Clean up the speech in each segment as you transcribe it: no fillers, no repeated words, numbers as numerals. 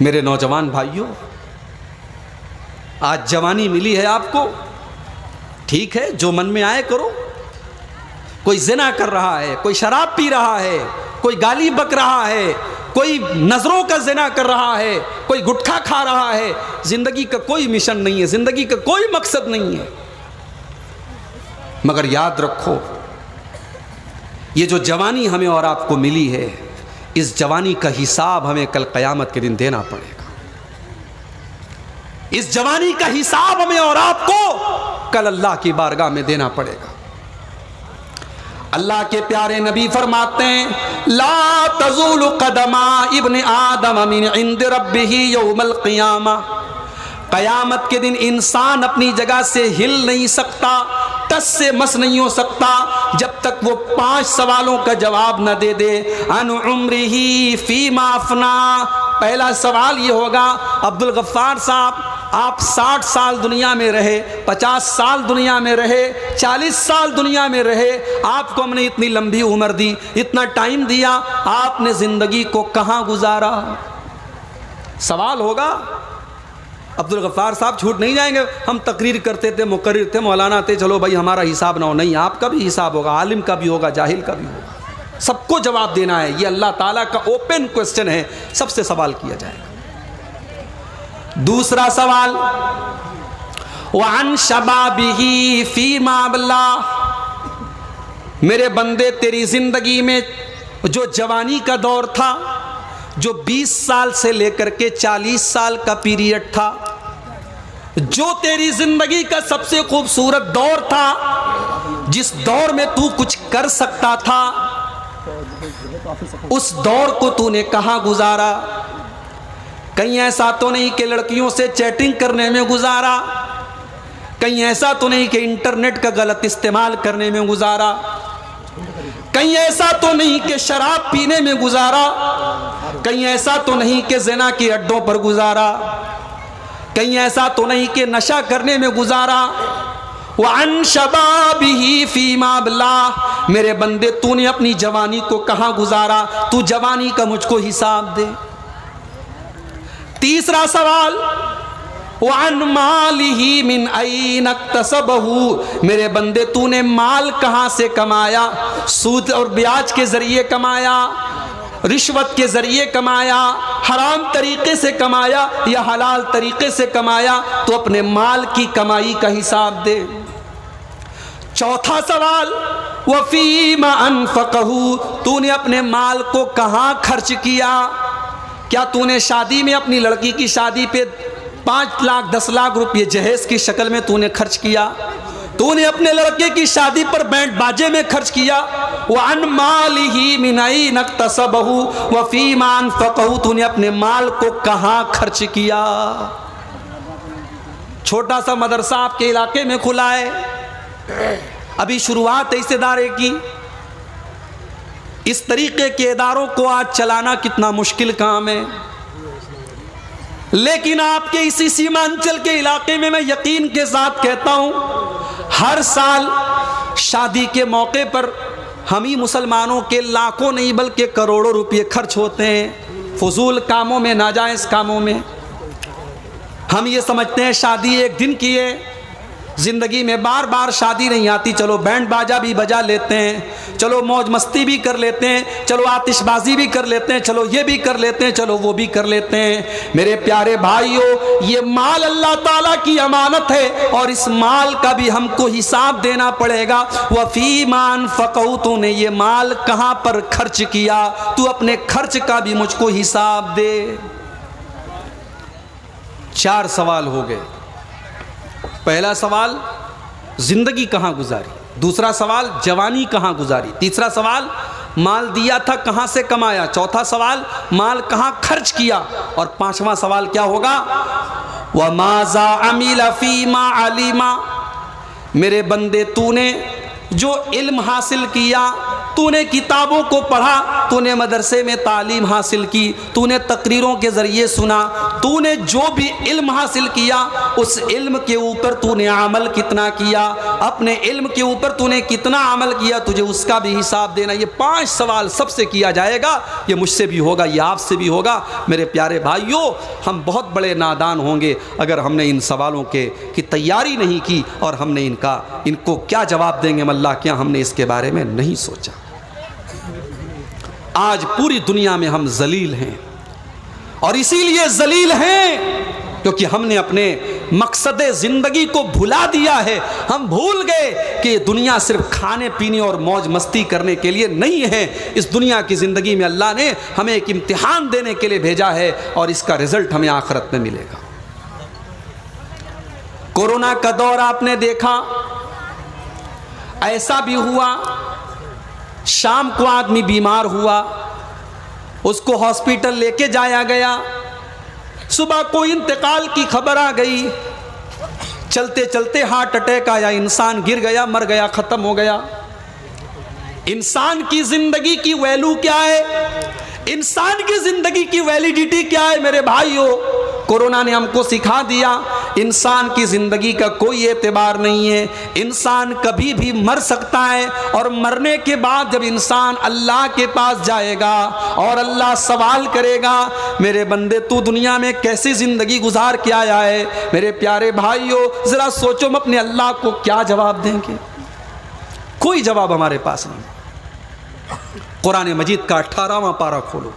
मेरे नौजवान भाइयों, आज जवानी मिली है आपको, ठीक है, जो मन में आए करो। कोई जिना कर रहा है, कोई शराब पी रहा है, कोई गाली बक रहा है, कोई नजरों का जिना कर रहा है, कोई गुटखा खा रहा है। जिंदगी का कोई मिशन नहीं है, जिंदगी का कोई मकसद नहीं है। मगर याद रखो, ये जो जवानी हमें और आपको मिली है, इस जवानी का हिसाब हमें कल क़यामत के दिन देना पड़ेगा। इस जवानी का हिसाब हमें और आपको कल अल्लाह की बारगाह में देना पड़ेगा। अल्लाह के प्यारे नबी फरमाते हैं, ला तज़ूलु क़दमा इब्न आदम मिन इंद रब्बिही यौमल क़ियामा। क़यामत के दिन इंसान अपनी जगह से हिल नहीं सकता, टस से मस नहीं हो सकता, जब तक वो 5 सवालों का जवाब न दे दे। अन उम्रिही फीमा अफना। पहला सवाल ये होगा, अब्दुल गफ्फार साहब, आप 60 साल दुनिया में रहे, 50 साल दुनिया में रहे, 40 साल दुनिया में रहे, आपको हमने इतनी लंबी उम्र दी, इतना टाइम दिया, आपने ज़िंदगी को कहाँ गुजारा? सवाल होगा। अब्दुल गफ्फार साहब झूठ नहीं जाएंगे, हम तकरीर करते थे, मुकर्रिर थे, मौलाना थे, चलो भाई हमारा हिसाब ना हो। नहीं, आपका भी हिसाब होगा, आलिम का भी होगा, जाहिल का भी होगा, सबको जवाब देना है। ये अल्लाह ताला का ओपन क्वेश्चन है, सबसे सवाल किया जाएगा। दूसरा सवाल, वअन शबाबिही फीमा अबला। मेरे बंदे, तेरी जिंदगी में जो जवानी का दौर था, जो 20 साल से लेकर के 40 साल का पीरियड था, जो तेरी जिंदगी का सबसे खूबसूरत दौर था, जिस दौर में तू कुछ कर सकता था, उस दौर को तूने कहाँ गुजारा? कहीं ऐसा तो नहीं कि लड़कियों से चैटिंग करने में गुजारा, कहीं ऐसा तो नहीं कि इंटरनेट का गलत इस्तेमाल करने में गुजारा, कहीं ऐसा तो नहीं कि शराब पीने में गुजारा, कहीं ऐसा तो नहीं कि ज़िना के अड्डों पर गुजारा, कहीं ऐसा तो नहीं कि नशा करने में गुजारा। वअन शबाबिही फीमा अबला। मेरे बंदे, तूने अपनी जवानी को कहाँ गुजारा? तू जवानी का मुझको हिसाब दे। तीसरा सवाल, वअन मालिही मिन ऐन इक्तसबहू। मेरे बंदे, तूने माल कहाँ से कमाया? सूद और ब्याज के जरिए कमाया, रिश्वत के जरिए कमाया, हराम तरीके से कमाया या हलाल तरीके से कमाया? तो अपने माल की कमाई का हिसाब दे। चौथा सवाल, वफीमा अनफकहू। तूने अपने माल को कहाँ खर्च किया? क्या तूने शादी में, अपनी लड़की की शादी पे 5 लाख 10 लाख रुपये जहेज की शक्ल में तूने खर्च किया? तूने अपने लड़के की शादी पर बैंड बाजे में खर्च किया? वअन मालिही मिन ऐन इक्तसबहू वफीमा अनफकहू। तूने अपने माल को कहाँ खर्च किया? छोटा सा मदरसा आपके इलाके में खुला है, अभी शुरुआत है इस इदारे की। इस तरीके के इदारों को आज चलाना कितना मुश्किल काम है, लेकिन आपके इसी सीमांचल के इलाके में मैं यकीन के साथ कहता हूं, हर साल शादी के मौके पर हम ही मुसलमानों के लाखों नहीं बल्कि करोड़ों रुपए खर्च होते हैं फजूल कामों में, नाजायज़ कामों में। हम ये समझते हैं शादी एक दिन की है, ज़िंदगी में बार बार शादी नहीं आती, चलो बैंड बाजा भी बजा लेते हैं, चलो मौज मस्ती भी कर लेते हैं, चलो आतिशबाजी भी कर लेते हैं, चलो ये भी कर लेते हैं, चलो वो भी कर लेते हैं। मेरे प्यारे भाइयों, ये माल अल्लाह ताला की अमानत है और इस माल का भी हमको हिसाब देना पड़ेगा। वफ़ीमा अनफ़क़हू। तूने ये माल कहाँ पर खर्च किया? तू अपने खर्च का भी मुझको हिसाब दे। 4 सवाल हो गए। पहला सवाल, जिंदगी कहाँ गुजारी? दूसरा सवाल, जवानी कहाँ गुजारी? तीसरा सवाल, माल दिया था कहाँ से कमाया? चौथा सवाल, माल कहाँ खर्च किया? और 5वां सवाल क्या होगा? व माज़ा अमिल फीमा अलिमा। मेरे बंदे, तूने जो इल्म हासिल किया, तूने किताबों को पढ़ा, तूने मदरसे में तालीम हासिल की, तूने तकरीरों के ज़रिए सुना, तूने जो भी इल्म हासिल किया उस इल्म के ऊपर तूने अमल कितना किया, अपने इल्म के ऊपर तूने कितना अमल किया, तुझे उसका भी हिसाब देना। ये 5 सवाल सबसे किया जाएगा। ये मुझसे भी होगा, ये आपसे भी होगा। मेरे प्यारे भाइयों, हम बहुत बड़े नादान होंगे अगर हमने इन सवालों की तैयारी नहीं की और हमने इनको क्या जवाब देंगे अल्लाह, क्या हमने इसके बारे में नहीं सोचा। आज पूरी दुनिया में हम जलील हैं, और इसीलिए जलील हैं क्योंकि हमने अपने मकसद ज़िंदगी को भुला दिया है। हम भूल गए कि दुनिया सिर्फ खाने पीने और मौज मस्ती करने के लिए नहीं है। इस दुनिया की ज़िंदगी में अल्लाह ने हमें एक इम्तिहान देने के लिए भेजा है और इसका रिजल्ट हमें आखिरत में मिलेगा। कोरोना का दौर आपने देखा, ऐसा भी हुआ शाम को आदमी बीमार हुआ, उसको हॉस्पिटल लेके जाया गया, सुबह को इंतकाल की खबर आ गई, चलते चलते हार्ट अटैक आया, इंसान गिर गया, मर गया, ख़त्म हो गया। इंसान की ज़िंदगी की वैल्यू क्या है? इंसान की ज़िंदगी की वैलिडिटी क्या है? मेरे भाइयों, कोरोना ने हमको सिखा दिया इंसान की ज़िंदगी का कोई एतबार नहीं है। इंसान कभी भी मर सकता है, और मरने के बाद जब इंसान अल्लाह के पास जाएगा और अल्लाह सवाल करेगा, मेरे बंदे तू दुनिया में कैसी ज़िंदगी गुजार के आया है? मेरे प्यारे भाइयों, ज़रा सोचो हम अपने अल्लाह को क्या जवाब देंगे? कोई जवाब हमारे पास नहीं। कुरान मजीद का 18वां पारा खोलो,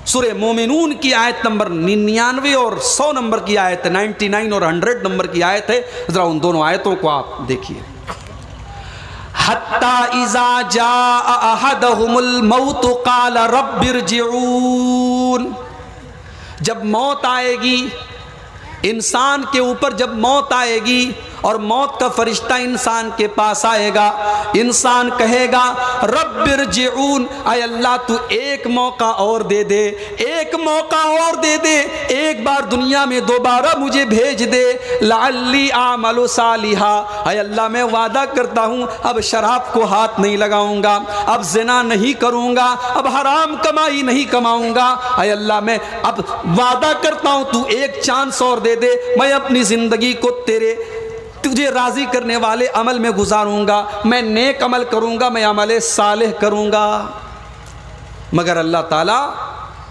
सूरह मोमिनून की आयत नंबर 99 और 100 नंबर की आयत, 99 और 100 नंबर की आयत है। जरा उन दोनों आयतों को आप देखिए। हत्ता इज़ा जाअ अहदहुमुल मौत क़ाल रब्बिरजिऊन। जब मौत आएगी इंसान के ऊपर, जब मौत आएगी और मौत का फरिश्ता इंसान के पास आएगा, इंसान कहेगा रब्बिरजिऊन, आय अल्लाह तू एक मौका और दे दे, एक मौका और दे दे, एक बार दुनिया में दोबारा मुझे भेज दे, लअल्ली आमलु सालिहा, आय अल्लाह मैं वादा करता हूँ अब शराब को हाथ नहीं लगाऊंगा, अब जिना नहीं करूँगा, अब हराम कमाई नहीं कमाऊँगा, आय अल्लाह मैं अब वादा करता हूँ तू एक चांस और दे दे, मैं अपनी ज़िंदगी को तुझे राज़ी करने वाले अमल में गुजारूंगा, मैं नेक अमल करूंगा, मैं अमल सालेह करूंगा। मगर अल्लाह ताला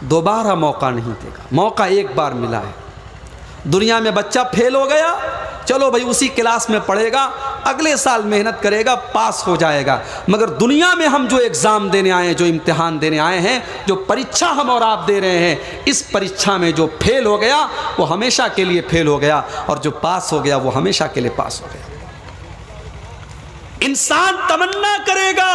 दोबारा मौका नहीं देगा। मौका एक बार मिला है। दुनिया में बच्चा फेल हो गया, चलो भाई उसी क्लास में पढ़ेगा, अगले साल मेहनत करेगा, पास हो जाएगा। मगर दुनिया में हम जो एग्ज़ाम देने आए हैं, जो इम्तिहान देने आए हैं, जो परीक्षा हम और आप दे रहे हैं, इस परीक्षा में जो फेल हो गया वो हमेशा के लिए फेल हो गया, और जो पास हो गया वो हमेशा के लिए पास हो गया। इंसान तमन्ना करेगा,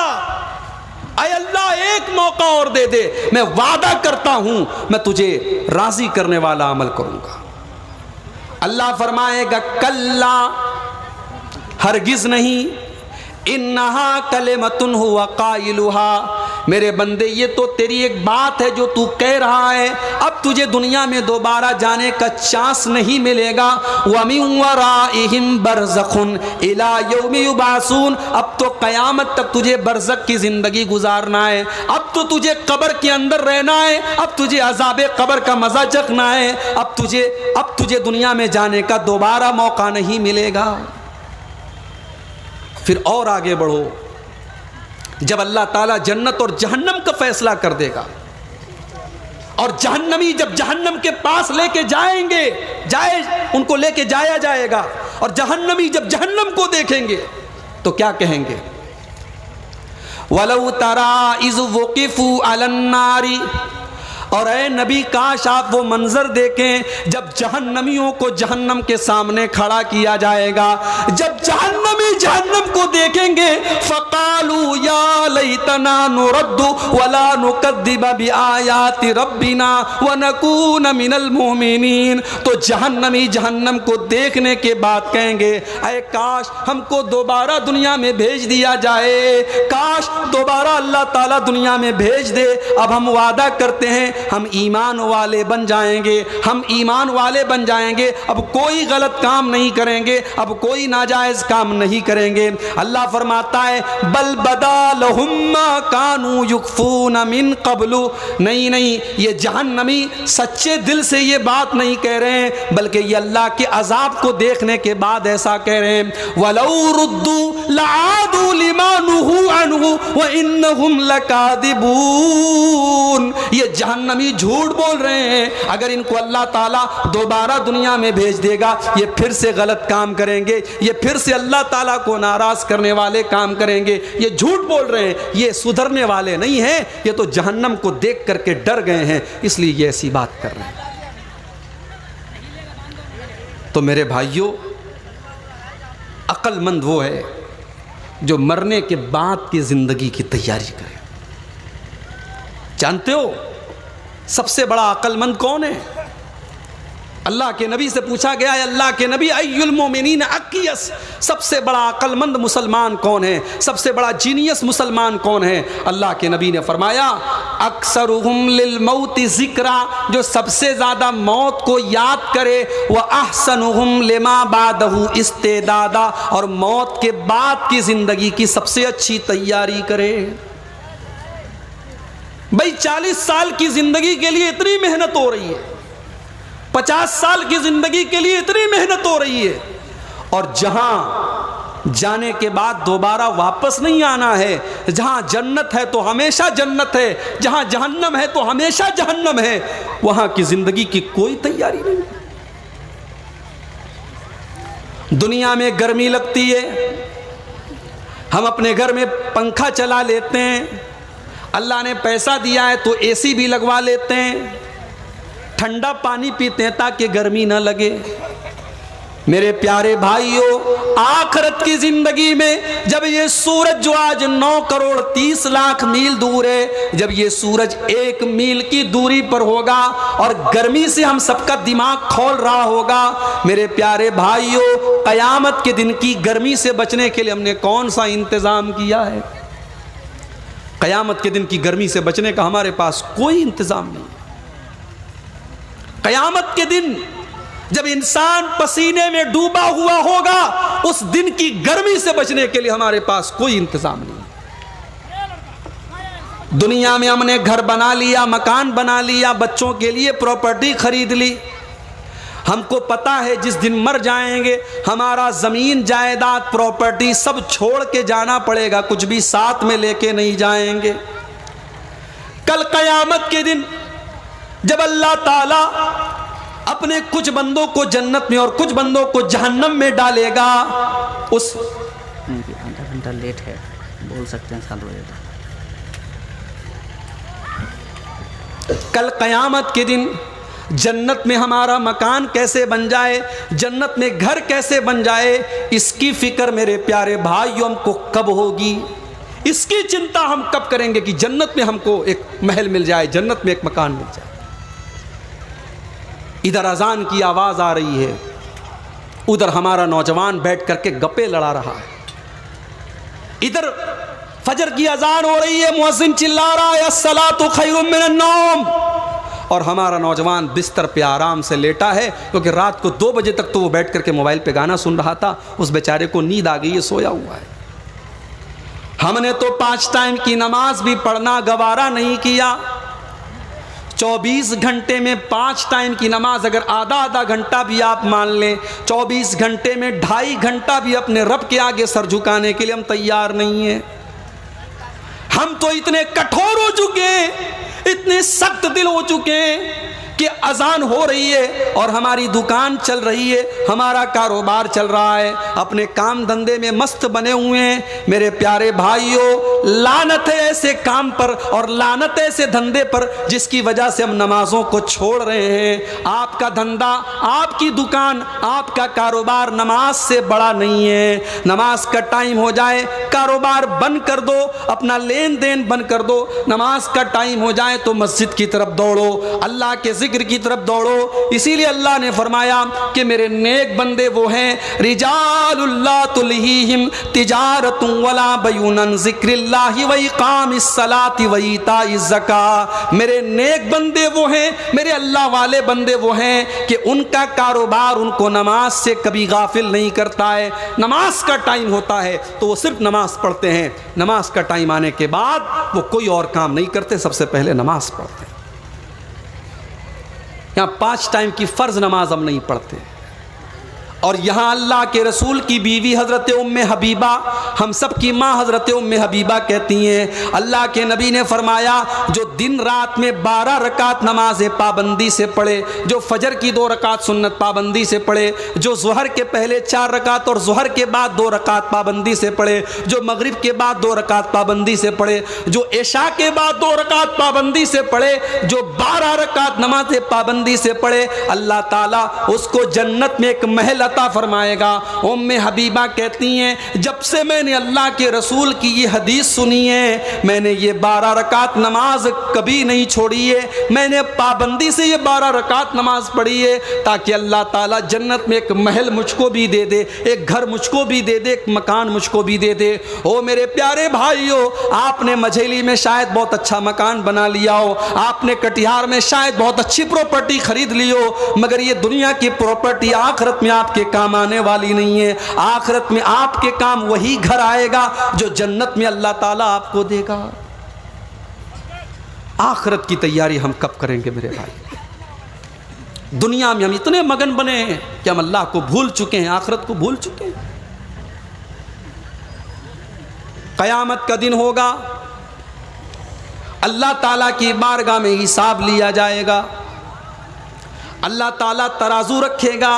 अय अल्लाह एक मौका और दे दे, मैं वादा करता हूं मैं तुझे राज़ी करने वाला अमल करूंगा। अल्लाह फरमाएगा कल्ला, हरगिज नहीं, इन्नहा कलिमतुन हुवा काइलुहा, मेरे बंदे ये तो तेरी एक बात है जो तू कह रहा है, अब तुझे दुनिया में दोबारा जाने का चांस नहीं मिलेगा। वमिन वराइहिम बरज़खुन इला यौमि युबासून, अब तो क़यामत तक तुझे बरज़ख की ज़िंदगी गुजारना है, अब तो तुझे कब्र के अंदर रहना है, अब तुझे अज़ाबे कब्र का मज़ा चखना है, अब तुझे दुनिया में जाने का दोबारा मौका नहीं मिलेगा। फिर और आगे बढ़ो, जब अल्लाह ताला जन्नत और जहन्नम का फैसला कर देगा, और जहन्नमी जब जहन्नम के पास लेके उनको लेके जाया जाएगा, और जहन्नमी जब जहन्नम को देखेंगे तो क्या कहेंगे? वलौ तरा इज़ वुक़िफ़ू अलन नारी, और ऐ नबी काश आप वो मंजर देखें जब जहन्नमियों को जहन्नम के सामने खड़ा किया जाएगा। जब जहन्नमी जहन्नम को देखेंगे, फ़क़ालू या लैतना नुरद्दु वला नुकद्दिब बिआयाति रब्बिना व नकून मिनल मुमिनीन, तो जहन्नमी जहन्नम को देखने के बाद कहेंगे ऐ काश हमको दोबारा दुनिया में भेज दिया जाए, काश दोबारा अल्लाह ताला दुनिया में भेज दे, अब हम वादा करते हैं हम ईमान वाले बन जाएंगे, हम ईमान वाले बन जाएंगे। अब कोई गलत काम नहीं करेंगे, अब कोई नाजायज काम नहीं करेंगे। अल्लाह फरमाता है बल बदा लहुम मा कानू युखफून मिन क़ब्लु, नहीं नहीं, ये जहन्नमी सच्चे दिल से ये बात नहीं कह रहे हैं, बल्कि ये अल्लाह के अजाब को देखने के बाद ऐसा कह रहे हैं। वलौ रुद्दू लआदू लिमा नुहू अन्हु व इन्नहुम लकादिबून, ये जहन्नमी झूठ बोल रहे हैं। अगर इनको अल्लाह ताला दोबारा दुनिया में भेज देगा, ये फिर से गलत काम करेंगे, ये फिर से अल्लाह ताला को नाराज करने वाले काम करेंगे। ये झूठ बोल रहे हैं, ये सुधरने वाले नहीं हैं, ये तो जहन्नम को देख करके डर गए हैं, इसलिए ये ऐसी बात कर रहे हैं। तो मेरे भाइयों, अक्लमंद वो है जो मरने के बाद की जिंदगी की तैयारी करे। जानते हो सबसे बड़ा अक्लमंद कौन है? अल्लाह के नबी से पूछा गया है, अल्लाह के नबी अय्युल मोमिनीन अकियस, सबसे बड़ा अक्लमंद मुसलमान कौन है, सबसे बड़ा जीनियस मुसलमान कौन है? अल्लाह के नबी ने फरमाया अक्सरुहुम लिल मौति ज़िक्रा, जो सबसे ज़्यादा मौत को याद करे, व अहसनुहुम लिमा बादहु इस्तेदादा, और मौत के बाद की ज़िंदगी की सबसे अच्छी तैयारी करे। भाई 40 साल की ज़िंदगी के लिए इतनी मेहनत हो रही है, 50 साल की जिंदगी के लिए इतनी मेहनत हो रही है, और जहां जाने के बाद दोबारा वापस नहीं आना है, जहां जन्नत है तो हमेशा जन्नत है, जहां जहन्नम है तो हमेशा जहन्नम है, वहां की जिंदगी की कोई तैयारी नहीं। दुनिया में गर्मी लगती है, हम अपने घर में पंखा चला लेते हैं, अल्लाह ने पैसा दिया है तो एसी भी लगवा लेते हैं, ठंडा पानी पीते हैं ताकि गर्मी ना लगे। मेरे प्यारे भाइयों, आखिरत की जिंदगी में जब ये सूरज जो आज 9 करोड़ 30 लाख मील दूर है, जब ये सूरज 1 मील की दूरी पर होगा और गर्मी से हम सबका दिमाग खौल रहा होगा, मेरे प्यारे भाइयों, कयामत के दिन की गर्मी से बचने के लिए हमने कौन सा इंतजाम किया है? कयामत के दिन की गर्मी से बचने का हमारे पास कोई इंतजाम नहीं। कयामत के दिन जब इंसान पसीने में डूबा हुआ होगा, उस दिन की गर्मी से बचने के लिए हमारे पास कोई इंतजाम नहीं। दुनिया में हमने घर बना लिया, मकान बना लिया, बच्चों के लिए प्रॉपर्टी खरीद ली, हमको पता है जिस दिन मर जाएंगे हमारा ज़मीन जायदाद प्रॉपर्टी सब छोड़ के जाना पड़ेगा, कुछ भी साथ में लेके नहीं जाएंगे। कल क़यामत के दिन जब अल्लाह ताला अपने कुछ बंदों को जन्नत में और कुछ बंदों को जहन्नम में डालेगा, उस आधा घंटा लेट है, बोल सकते हैं 7 बजे तक। कल क़यामत के दिन जन्नत में हमारा मकान कैसे बन जाए, जन्नत में घर कैसे बन जाए, इसकी फिक्र मेरे प्यारे भाइयों हमको कब होगी? इसकी चिंता हम कब करेंगे कि जन्नत में हमको एक महल मिल जाए, जन्नत में एक मकान मिल जाए। इधर अजान की आवाज़ आ रही है, उधर हमारा नौजवान बैठ करके गप्पे लड़ा रहा है, इधर फजर की अजान हो रही है, मुअज्जिन चिल्ला रहा है अस्सलातु खैरुम मिनन नौम, और हमारा नौजवान बिस्तर पे आराम से लेटा है, क्योंकि रात को 2 बजे तक तो वो बैठ करके मोबाइल पे गाना सुन रहा था, उस बेचारे को नींद आ गई है, सोया हुआ है। हमने तो 5 टाइम की नमाज भी पढ़ना गवारा नहीं किया। 24 घंटे में 5 टाइम की नमाज अगर आधा घंटा भी आप मान लें, 24 घंटे में 2.5 घंटा भी अपने रब के आगे सर झुकाने के लिए हम तैयार नहीं हैं। हम तो इतने कठोर हो चुके हैं, इतने सख्त दिल हो चुके हैं कि अजान हो रही है और हमारी दुकान चल रही है, हमारा कारोबार चल रहा है, अपने काम धंधे में मस्त बने हुए हैं। मेरे प्यारे भाइयों, लानत है ऐसे काम पर और लानत है ऐसे धंधे पर जिसकी वजह से हम नमाजों को छोड़ रहे हैं। आपका धंधा, आपकी दुकान, आपका कारोबार नमाज से बड़ा नहीं है। नमाज का टाइम हो जाए कारोबार बंद कर दो, अपना लेन देन बंद कर दो, नमाज का टाइम हो जाए तो मस्जिद की तरफ दौड़ो, अल्लाह के जिक्र जिक्र की तरफ दौड़ो। इसीलिए अल्लाह ने फरमाया कि मेरे नेक बंदे वो हैं रिजालुल्लाह तुलहीहिम तिजारतुन वला बयूनन ज़िक्रिल्लाहि व इक़ामिस सलाति व ईताइज़ ज़का। मेरे नेक बंदे वो हैं, मेरे अल्लाह वाले बंदे वो हैं कि उनका कारोबार उनको नमाज से कभी गाफिल नहीं करता है। नमाज का टाइम होता है तो वो सिर्फ नमाज पढ़ते हैं, नमाज का टाइम आने के बाद वो कोई और काम नहीं करते, सबसे पहले नमाज पढ़ते हैं। यहाँ 5 टाइम की फ़र्ज नमाज हम नहीं पढ़ते। और यहाँ अल्लाह के रसूल की बीवी हज़रत उम्मे हबीबा, हम सब की माँ हज़रत उम्मे हबीबा कहती हैं अल्लाह के नबी ने फरमाया जो दिन रात में 12 रकात नमाज पाबंदी से पढ़े, जो फजर की 2 रकात सुन्नत पाबंदी से पढ़े, जो ज़ुहर के पहले 4 रकात और ज़ुहर के बाद 2 रकात पाबंदी से पढ़े, जो मगरिब के बाद 2 रकात पाबंदी से पढ़े, जो इशा के बाद 2 रकात पाबंदी से पढ़े, जो 12 रकात नमाज पाबंदी से पढ़े, अल्लाह ताला उसको जन्नत में एक महल अता फरमाएगा। उम्मे हबीबा कहती हैं जब से मैंने अल्लाह के रसूल की ये हदीस सुनी है मैंने ये 12 रकात नमाज कभी नहीं छोड़ी है, मैंने पाबंदी से ये 12 रकात नमाज पढ़ी है ताकि अल्लाह ताला जन्नत में एक महल मुझको भी दे दे, एक घर मुझको भी दे दे, एक मकान मुझको भी दे दे। ओ मेरे प्यारे भाइयों, आपने मझेली में शायद बहुत अच्छा मकान बना लिया हो, आपने कटिहार में शायद बहुत अच्छी प्रॉपर्टी खरीद ली हो, मगर ये दुनिया की प्रॉपर्टी आखिरत में आपके काम आने वाली नहीं है। आखिरत में आपके काम वही घर आएगा जो जन्नत में अल्लाह ताला आपको देगा। आखिरत की तैयारी हम कब करेंगे मेरे भाई? दुनिया में हम इतने मगन बने हैं कि हम अल्लाह को भूल चुके हैं, आखिरत को भूल चुके हैं। कयामत का दिन होगा, अल्लाह ताला की बारगाह में हिसाब लिया जाएगा, अल्लाह ताला तराजू रखेगा।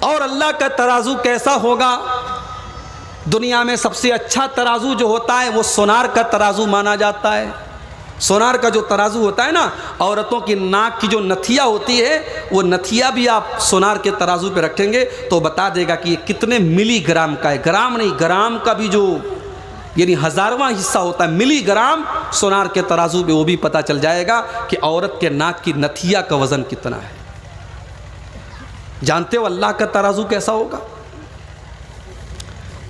और अल्लाह का तराजू कैसा होगा? दुनिया में सबसे अच्छा तराजू जो होता है वो सोनार का तराजू माना जाता है। सोनार का जो तराजू होता है ना, औरतों की नाक की जो नथिया होती है वो नथिया भी आप सोनार के तराजू पे रखेंगे तो बता देगा कि ये कितने मिलीग्राम का है। ग्राम नहीं, ग्राम का भी जो यानी 1000वां हिस्सा होता है, मिलीग्राम सोनार के तराजू पे वो भी पता चल जाएगा कि औरत के नाक की नथिया का वज़न कितना है। जानते हो अल्लाह का तराजू कैसा होगा?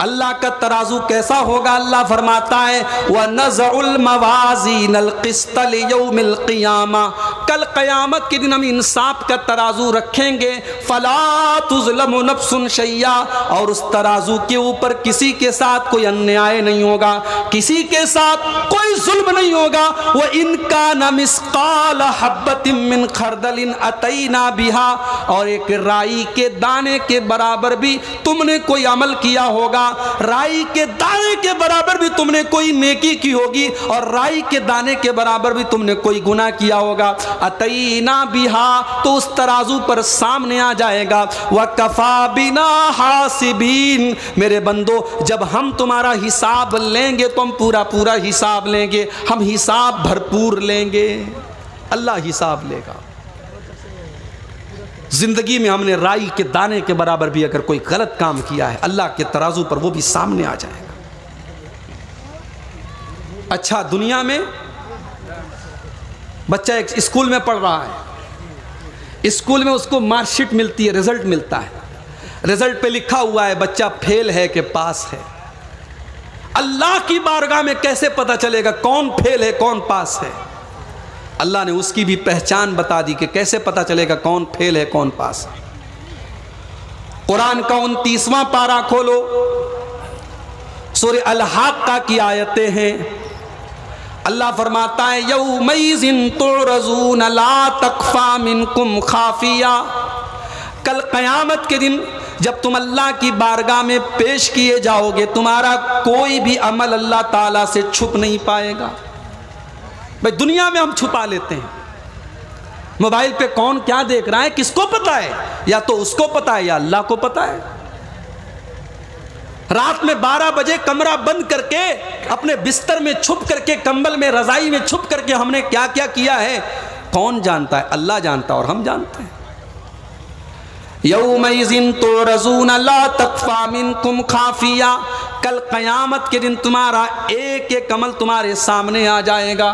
अल्लाह का तराजू कैसा होगा? अल्लाह फरमाता है व नज़उल मवाज़ीनल क़िस्त लियौमिल क़ियामा, कल क़यामत के दिन हम इंसाफ का तराजू रखेंगे। फ़ला तुज़लमु नफ्सुन शैया, और उस तराजू के ऊपर किसी के साथ कोई अन्याय नहीं होगा, किसी के साथ कोई जुल्म नहीं होगा। व इनका न मिस्क़ाल हब्बतिन मिन खरदलिन अतैना बिहा, और एक राई के दाने के बराबर भी तुमने कोई अमल किया होगा, राई के दाने के बराबर भी तुमने कोई नेकी की होगी, और राई के दाने के बराबर भी तुमने कोई गुनाह किया होगा। अतईना बिहा, तो उस तराजू पर सामने आ जाएगा। व कफा बिना हासिबीन, मेरे बंदो जब हम तुम्हारा हिसाब लेंगे तो हम पूरा पूरा हिसाब लेंगे, हम हिसाब भरपूर लेंगे। अल्लाह हिसाब लेगा। जिंदगी में हमने राई के दाने के बराबर भी अगर कोई गलत काम किया है, अल्लाह के तराजू पर वो भी सामने आ जाएगा। अच्छा, दुनिया में बच्चा एक स्कूल में पढ़ रहा है, स्कूल में उसको मार्कशीट मिलती है, रिजल्ट मिलता है, रिजल्ट पे लिखा हुआ है बच्चा फेल है कि पास है। अल्लाह की बारगाह में कैसे पता चलेगा कौन फेल है कौन पास है? अल्लाह ने उसकी भी पहचान बता दी कि कैसे पता चलेगा कौन फेल है कौन पास है। कुरान का 29वां पारा खोलो, सूरह अल-हाक़्क़ा की आयतें हैं। अल्लाह फरमाता है यौमइज़िन तुरज़ून ला तख़फ़ा मिनकुम खाफ़िया, कल क़यामत के दिन जब तुम अल्लाह की बारगाह में पेश किए जाओगे तुम्हारा कोई भी अमल अल्लाह ताला से छुप नहीं पाएगा। भाई दुनिया में हम छुपा लेते हैं, मोबाइल पे कौन क्या देख रहा है किसको पता है? या तो उसको पता है या अल्लाह को पता है। रात में 12 बजे कमरा बंद करके अपने बिस्तर में छुप करके, कंबल में रजाई में छुप करके हमने क्या क्या किया है कौन जानता है? अल्लाह जानता है और हम जानते हैं। यौमइज़िन तुरज़ून ला तख़फ़ा मिनकुम खाफ़िया, कल क़यामत के दिन तुम्हारा एक एक अमल तुम्हारे सामने आ जाएगा।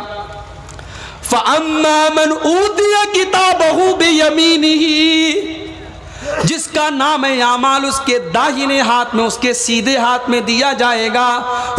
फ़अम्मा मन ऊतिया किताब यमीनिही, जिसका नाम आमाल उसके दाहिने हाथ में, उसके सीधे हाथ में दिया जाएगा।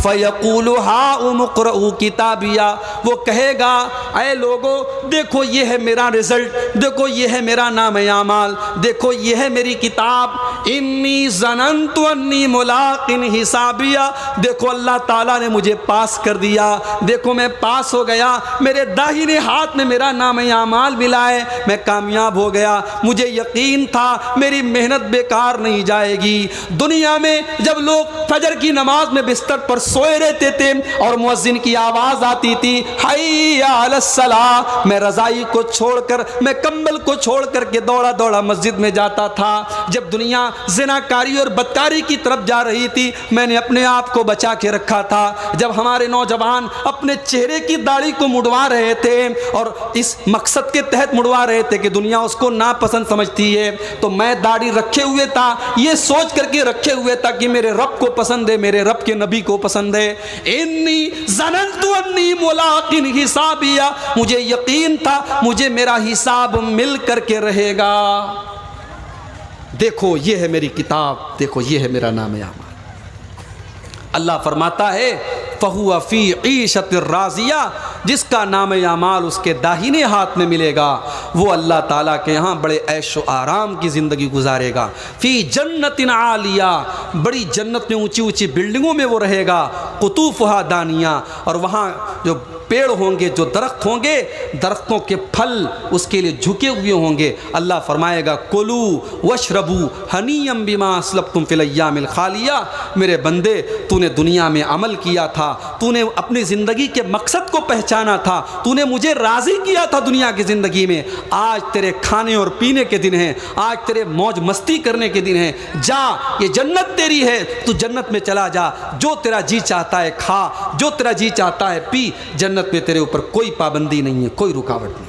फयक़ूलु हाउम इक़्रऊ किताबिया, वो कहेगा ऐ लोगो देखो ये है मेरा रिजल्ट, देखो ये है मेरा नाम आमाल, देखो ये है मेरी किताब। इन्नी ज़नन्तु अन्नी मुलाक़िन हिसाबिया, देखो अल्लाह ताला ने मुझे पास कर दिया, देखो मैं पास हो गया, मेरे दाहिने हाथ में मेरा नाम आमाल मिला है, मैं कामयाब हो गया, मुझे यकीन था मेरी मेहनत बेकार नहीं जाएगी। दुनिया में जब लोग फजर की नमाज में बिस्तर पर सोए रहते थे और मुअज्जिन की आवाज़ आती थी हय्या अलस्सलाह, मैं रज़ाई को छोड़कर, मैं कंबल को छोड़ करके दौड़ा दौड़ा मस्जिद में जाता था। जब दुनिया ज़िनाकारी और बदकारी की तरफ जा रही थी, मैंने अपने आप को बचा के रखा था। जब हमारे नौजवान अपने चेहरे की दाढ़ी को मुड़वा रहे थे और इस मकसद के तहत मुड़वा रहे थे कि दुनिया उसको नापसंद समझती है, तो मैं दाढ़ी रखे हुए था, ये सोच करके रखे हुए था कि मेरे रब को पसंद है, मेरे रब के नबी को पसंद है। इन्नी ज़नन्तु अन्नी मुलाक़िन हिसाबिया, मुझे यकीन था मुझे मेरा हिसाब मिल करके रहेगा। देखो ये है मेरी किताब, देखो ये है मेरा नाम आमाल। अल्लाह फरमाता है फ़हुवा फ़ी ईशतिर राज़िया, जिसका नाम आमाल उसके दाहिने हाथ में मिलेगा वो अल्लाह ताला के यहाँ बड़े ऐशो आराम की ज़िंदगी गुजारेगा। फ़ी जन्नतिन आलिया, बड़ी जन्नत में ऊंची ऊंची बिल्डिंगों में वो रहेगा। कुतूफ़ुहा दानिया, और वहाँ जो पेड़ होंगे, जो दरख्त होंगे, दरख्तों के फल उसके लिए झुके हुए होंगे। अल्लाह फरमाएगा कुलू वशरबू हनीयम बिमा अस्लफ्तुम फिल अय्यामिल खालिया, मेरे बंदे तूने दुनिया में अमल किया था, तूने अपनी ज़िंदगी के मकसद को पहचाना था, तूने मुझे राज़ी किया था दुनिया की ज़िंदगी में। आज तेरे खाने और पीने के दिन हैं, आज तेरे मौज मस्ती करने के दिन हैं। जा, ये जन्नत तेरी है, तू जन्नत में चला जा, जो तेरा जी चाहता है खा, जो तेरा जी चाहता है पी। जन्नत में तेरे ऊपर कोई पाबंदी नहीं है, कोई रुकावट नहीं।